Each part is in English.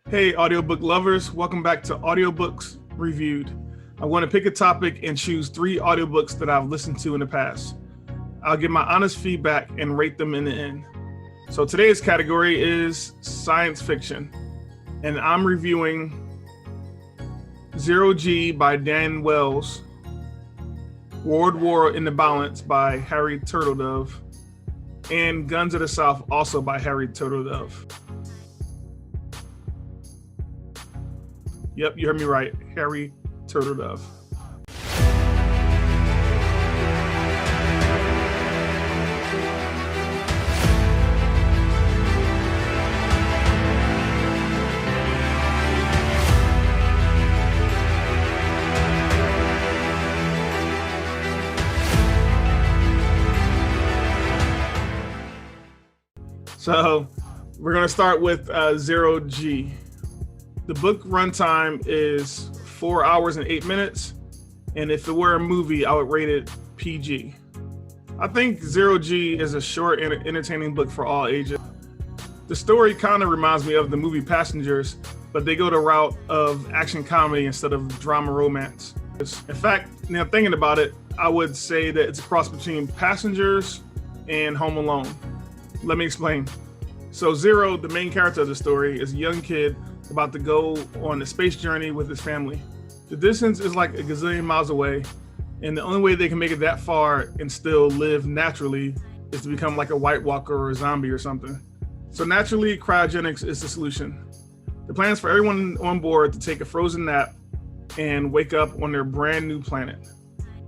Hey, audiobook lovers, welcome back to Audiobooks Reviewed. I'm going to pick a topic and choose 3 audiobooks that I've listened to in the past. I'll give my honest feedback and rate them in the end. So today's category is science fiction, and I'm reviewing Zero G by Dan Wells, World War in the Balance by Harry Turtledove, and Guns of the South, also by Harry Turtledove. Yep, you heard me right, Harry Turtledove. So we're going to start with Zero G. The book runtime is 4 hours and 8 minutes, and if it were a movie, I would rate it PG. I think Zero G is a short and entertaining book for all ages. The story kind of reminds me of the movie Passengers, but they go the route of action comedy instead of drama romance. In fact, now thinking about it, I would say that it's a cross between Passengers and Home Alone. Let me explain. So Zero, the main character of the story, is a young kid about to go on a space journey with his family. The distance is like a gazillion miles away, and the only way they can make it that far and still live naturally is to become like a White Walker or a zombie or something. So naturally, cryogenics is the solution. The plan is for everyone on board to take a frozen nap and wake up on their brand new planet.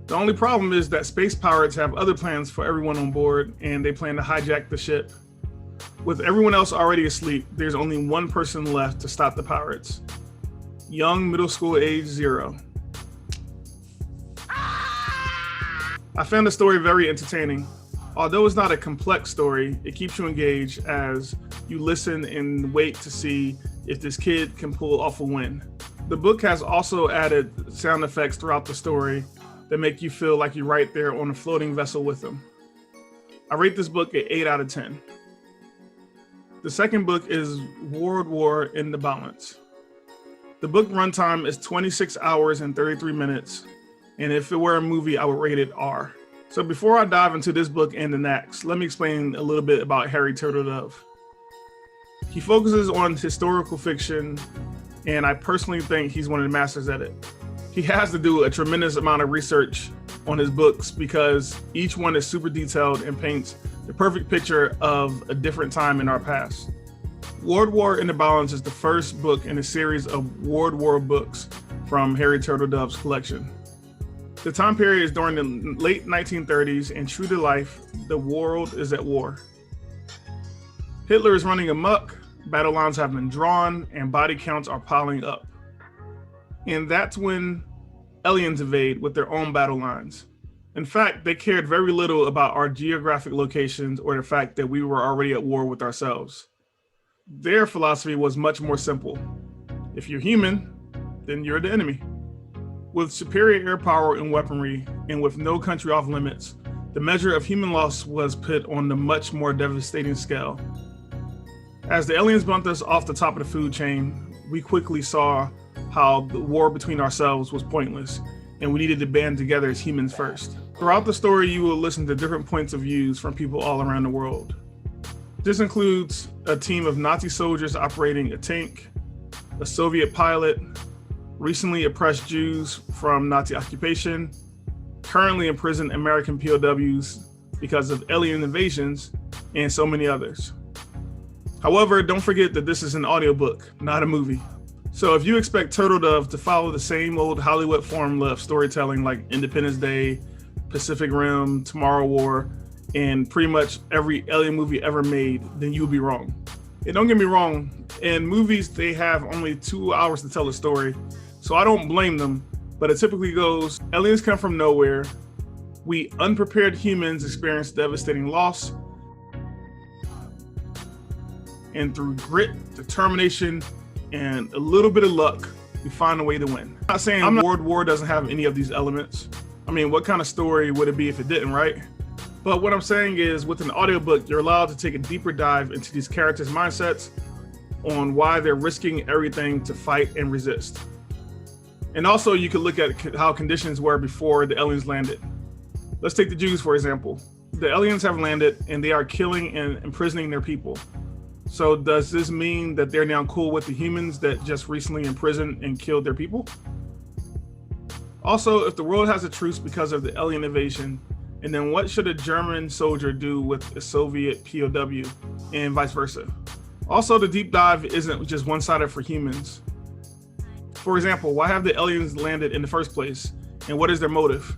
The only problem is that space pirates have other plans for everyone on board, and they plan to hijack the ship. With everyone else already asleep, there's only one person left to stop the pirates. Young middle school age Zero. I found the story very entertaining. Although it's not a complex story, it keeps you engaged as you listen and wait to see if this kid can pull off a win. The book has also added sound effects throughout the story that make you feel like you're right there on a floating vessel with them. I rate this book at 8 out of 10. The second book is World War in the Balance. The book runtime is 26 hours and 33 minutes, and if it were a movie, I would rate it R. So before I dive into this book and the next, let me explain a little bit about Harry Turtledove. He focuses on historical fiction, and I personally think he's one of the masters at it. He has to do a tremendous amount of research on his books because each one is super detailed and paints the perfect picture of a different time in our past. World War in the Balance is the first book in a series of World War books from Harry Turtledove's collection. The time period is during the late 1930s, and true to life, the world is at war. Hitler is running amok, battle lines have been drawn, and body counts are piling up. And that's when aliens invade with their own battle lines. In fact, they cared very little about our geographic locations or the fact that we were already at war with ourselves. Their philosophy was much more simple. If you're human, then you're the enemy. With superior air power and weaponry, and with no country off limits, the measure of human loss was put on the much more devastating scale. As the aliens bumped us off the top of the food chain, we quickly saw how the war between ourselves was pointless, and we needed to band together as humans first. Throughout the story, you will listen to different points of views from people all around the world. This includes a team of Nazi soldiers operating a tank, a Soviet pilot, recently oppressed Jews from Nazi occupation, currently imprisoned American POWs because of alien invasions, and so many others. However, don't forget that this is an audiobook, not a movie. So if you expect Turtledove to follow the same old Hollywood formula of storytelling like Independence Day, Pacific Rim, Tomorrow War, and pretty much every alien movie ever made, then you'll be wrong. And don't get me wrong, in movies, they have only 2 hours to tell a story, so I don't blame them, but it typically goes, aliens come from nowhere, we unprepared humans experience devastating loss, and through grit, determination, and a little bit of luck, we find a way to win. I'm not saying World War doesn't have any of these elements. I mean, what kind of story would it be if it didn't, right? But what I'm saying is, with an audiobook, you're allowed to take a deeper dive into these characters' mindsets on why they're risking everything to fight and resist. And also you could look at how conditions were before the aliens landed. Let's take the Jews, for example. The aliens have landed and they are killing and imprisoning their people. So does this mean that they're now cool with the humans that just recently imprisoned and killed their people? Also, if the world has a truce because of the alien invasion, and then what should a German soldier do with a Soviet POW and vice versa? Also, the deep dive isn't just one-sided for humans. For example, why have the aliens landed in the first place, and what is their motive?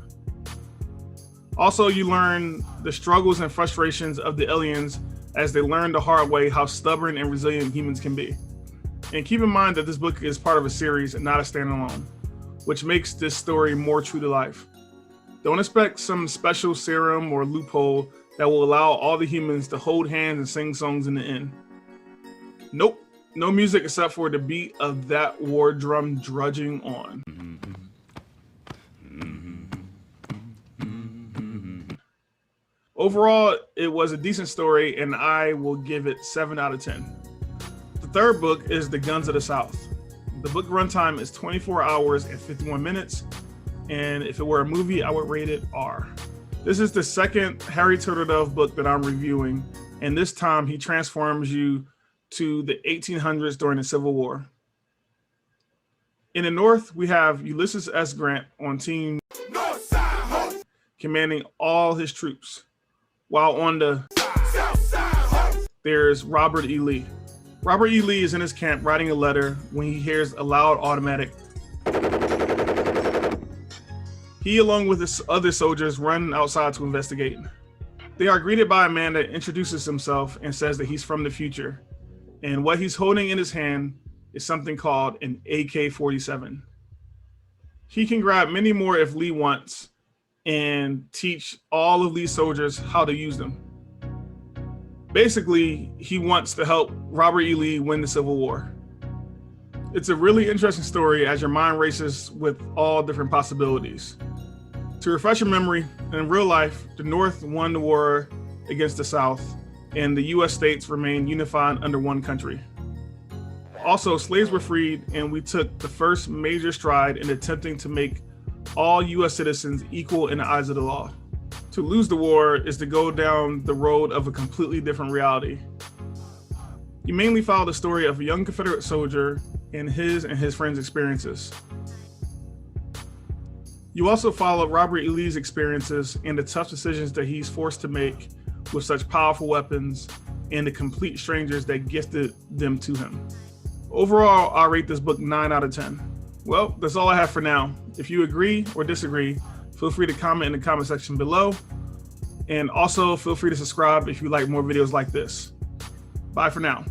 Also, you learn the struggles and frustrations of the aliens as they learn the hard way how stubborn and resilient humans can be. And keep in mind that this book is part of a series and not a standalone, which makes this story more true to life. Don't expect some special serum or loophole that will allow all the humans to hold hands and sing songs in the end. Nope, no music except for the beat of that war drum drudging on. Overall, it was a decent story and I will give it 7 out of 10. The third book is The Guns of the South. The book runtime is 24 hours and 51 minutes, and if it were a movie, I would rate it R. This is the second Harry Turtledove book that I'm reviewing, and this time he transforms you to the 1800s during the Civil War. In the North, we have Ulysses S. Grant on Team Northside, commanding all his troops, while on the Southside, there's Robert E. Lee. Robert E. Lee is in his camp writing a letter when he hears a loud automatic. He, along with his other soldiers, run outside to investigate. They are greeted by a man that introduces himself and says that he's from the future. And what he's holding in his hand is something called an AK-47. He can grab many more if Lee wants and teach all of Lee's soldiers how to use them. Basically, he wants to help Robert E. Lee win the Civil War. It's a really interesting story as your mind races with all different possibilities. To refresh your memory, in real life, the North won the war against the South, and the US states remained unified under one country. Also, slaves were freed, and we took the first major stride in attempting to make all US citizens equal in the eyes of the law. To lose the war is to go down the road of a completely different reality. You mainly follow the story of a young Confederate soldier and his friends' experiences. You also follow Robert E. Lee's experiences and the tough decisions that he's forced to make with such powerful weapons and the complete strangers that gifted them to him. Overall, I rate this book 9 out of 10. Well, that's all I have for now. If you agree or disagree, feel free to comment in the comment section below. And also feel free to subscribe if you like more videos like this. Bye for now.